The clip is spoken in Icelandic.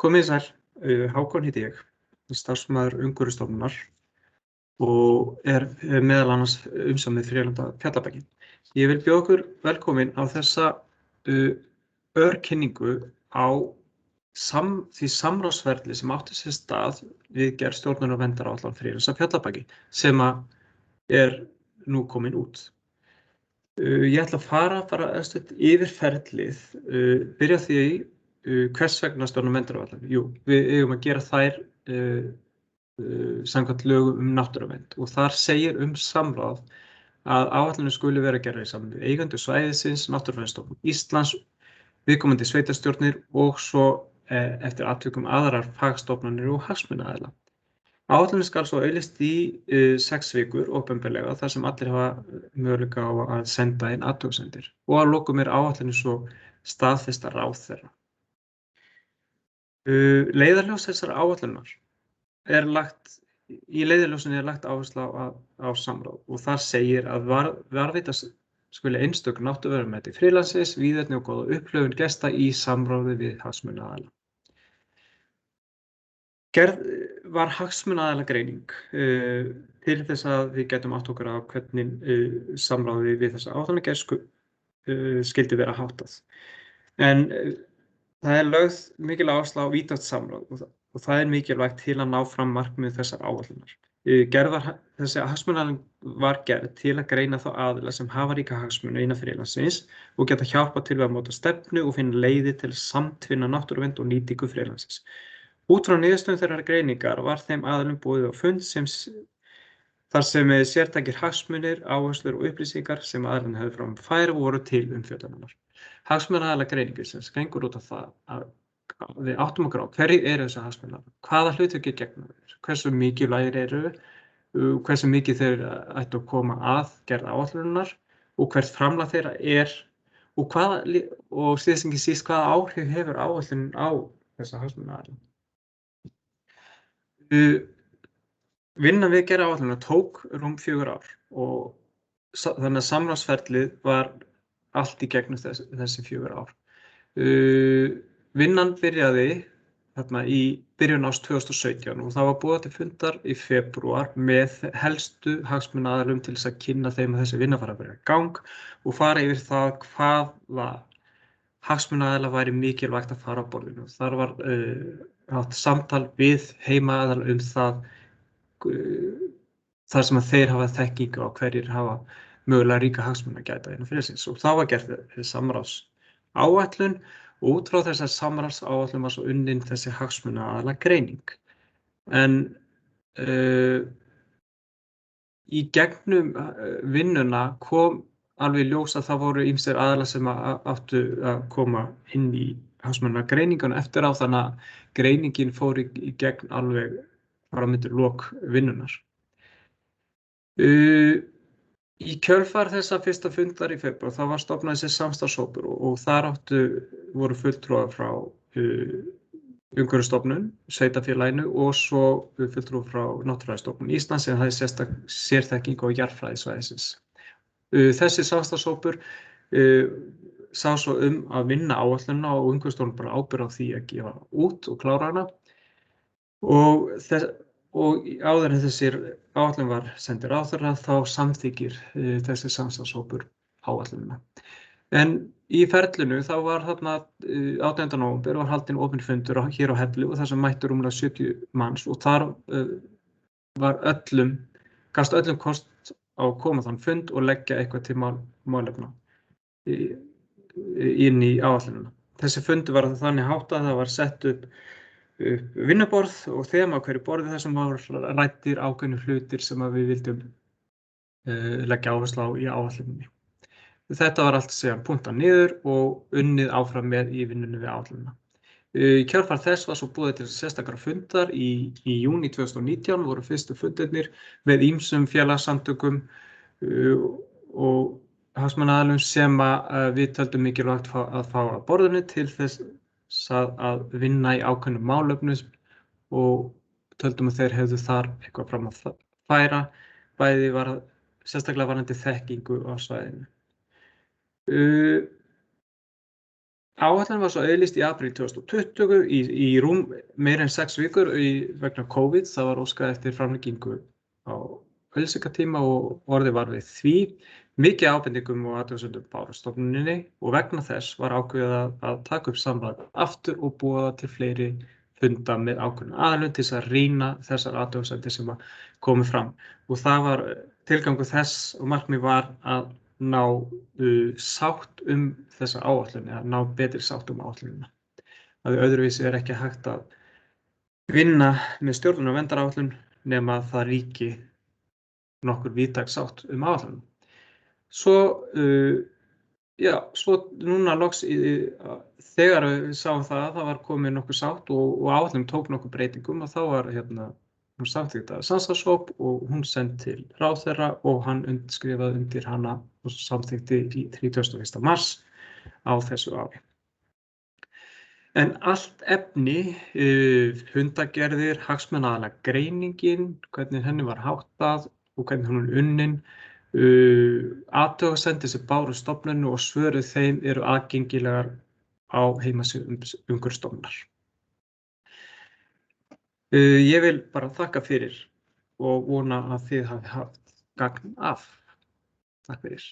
Komið sæl, Hákon heiti ég, starfsmaður Umhverfisstofnunar og meðal annars umsjónarmaður Friðlanda Fjallabæki. Ég vil bjóða okkur velkomin á þessa örkynningu á því samráðsferli sem átti sér stað við gerð stjórnunar og verndaráætlunar Friðlands Fjallabæki sem er nú komin út. Ég ætla að fara bara yfir ferlið, byrja á því hvers vegna stjórnun verndaráætlanir. Jú, við eigum að gera þær samkvæmt lögum náttúruvernd og þar segir samráð að áætlanir skuli vera gerðar í samvinnu við eigendur svæðisins, Náttúrufræðistofnun Íslands, viðkomandi sveitarstjórnir og svo eftir atvikum aðrar fagstofnanir og hagsmunaaðila. Áætlunin skal svo auglýst í 6 vikur opinberlega þar sem allir hafa möguleika á að senda inn athugasemdir og að lokum áætlunin svo staðfest af ráðherra. Leiðarljós þessar áætlunar í leiðarljósinu er lagt áhersla á samráð og þar segir að varðveita skuli einstök náttúruverðmæti friðlandsins, víðerni og góða upplifun gesta í samráði við hagsmunaaðila. Gerð var hagsmunaaðilagreining til þess að við getum átt okkur á hvernig samráði við þessa áætlanagerð skyldi vera háttað. En það er lögð mikil áhersla á víðtækt samráð og það er mikilvægt til að ná fram markmið þessar áætlunar. Þessi hagsmunaaðiling var gerð til að greina þá aðila sem hafa ríka hagsmuni innan friðlandsins og geta hjálpað til við að móta stefnu og finna leiðir til að samtvinna náttúruvernd og nýtingu friðlandsins. Út frá niðurstöðum þeirrar greiningar var þeim aðilum boðið á fund þar sem sértækir hagsmunir, áherslur og upplýsingar sem aðilinn hefðu fram að færa voru til umfjöllunar. Hagsmunaaðilagreiningu sem gengur út á það að við áttum okkur á hverju eru þessi hagsmunaaðilar, hvaða hlutverki gegna þeir, hversu mikilvægir eru, hversu mikið þeir ættu að koma að gerð áætlunar og hvert framlag þeirra og síðast en ekki síst hvaða áhrif hefur áætlunin á þessa hagsmunaaðila. Vinnan við gerð áætlunar tók rúm 4 ár og þannig að samráðsferlið var allt í gegnum þessi 4 ár. Vinnan byrjaði í byrjun árs 2017 og það var boðað til fundar í febrúar með helstu hagsmunaaðilum til þess að kynna þeim að þessi vinna fara að byrja í gang og fara yfir það hvaða hagsmunaaðila væri mikilvægt að fara á borðinu. Þar var haft samtal við heimaaðila þar sem að þeir hafa þekkingu á hverjir hafa mögulega ríka hagsmuni að gæta innan friðlandsins og þá var gerð samráðsáætlun og út frá þessar samráðsáætlun var svo unnin þessi hagsmunaaðilagreining. En í gegnum vinnuna kom alveg ljós að það voru ýmsir aðilar sem áttu að koma inn í hagsmunaaðilagreiningun eftir á þannig að greiningin fór í gegn alveg bara myndir lok vinnunar. Í kjölfar þessa fyrsta fundar í febrúar þá var stofnað þessi samstarfshópur og þar voru fulltrúar frá Umhverfisstofnun, sveitarfélaginu og svo fulltrúar frá Náttúrufræðistofnun Íslands sem hafði sérþekkingu á jarðfræðisvæðisins. Þessi samstarfshópur sá svo að vinna áætlunina og Umhverfisstofnun bara ábyrgð á því að gefa út og klára hana og áður en þessi áætlun var sendir ráðherra þá samþykkir þessi samstarfshópur áætlunina. En í ferlinu þá var þarna 18. nóvember var haldinn opinn fundur hér á Hellu og þar sem mættu rúmlega 70 manns og þar var gafst öllum kost á að koma þann fund og leggja eitthvað til málefna inn í áætlunina. Þessi fundur var þannig háttað að það var sett upp vinnuborð og þema á hverju borði þar sem var ræddir ákveðnir hlutir sem við vildum leggja áherslu á í áætluninni. Þetta var allt síðan punktað niður og unnið áfram með í vinnunni við áætlunina. Í kjölfar þess var svo boðið til sérstakra fundar í júní 2019 voru fyrstu fundirnir með ýmsum félagasamtökum og hagsmunaaðilum sem við töldum mikilvægt að fá að borðinu til þess að vinna í ákveðnum málefnum og töldum að þeir hefðu þar eitthvað fram að færa, bæði sérstaklega varðandi þekkingu á svæðinu. Áætlunin var svo auglýst í apríl 2020 í rúm meira en 6 vikur vegna COVID. Það var óskað eftir framlengingu á auglýsingatíma og orðið var við því. Mikið ábendingum og athugasemdum bárust stofnuninni og vegna þess var ákveðið að taka upp samband aftur og boða til fleiri funda með ákveðnum aðilum til að rýna þessar athugasemdir sem komu fram. Og það var tilgangur þess og markmið var að ná sátt þessa áætlun eða ná betri sátt áætlunina. Það öðruvísi ekki hægt að vinna með stjórnun og verndaráætlun nema það ríki nokkur víðtæk sátt áætlunum. Svo núna loks þegar við sáum það var komið nokkur sátt og áætlun tók nokkur breytingum og þá var hún samþykkt af samstarfshóp og hún send til ráðherra og hann skrifaði undir hana og samþykkti í 31. mars á þessu ári. En allt efni, fundargerðir, hagsmunaaðila greiningin, hvernig henni var háttað og hvernig hún unnin, athugasemdir sem bárust stofnuninni og svöruð þeim eru aðgengilegar á heimasíðu Umhverfisstofnunar. Ég vil bara þakka fyrir og vona að þið hafi haft gagn af. Takk fyrir.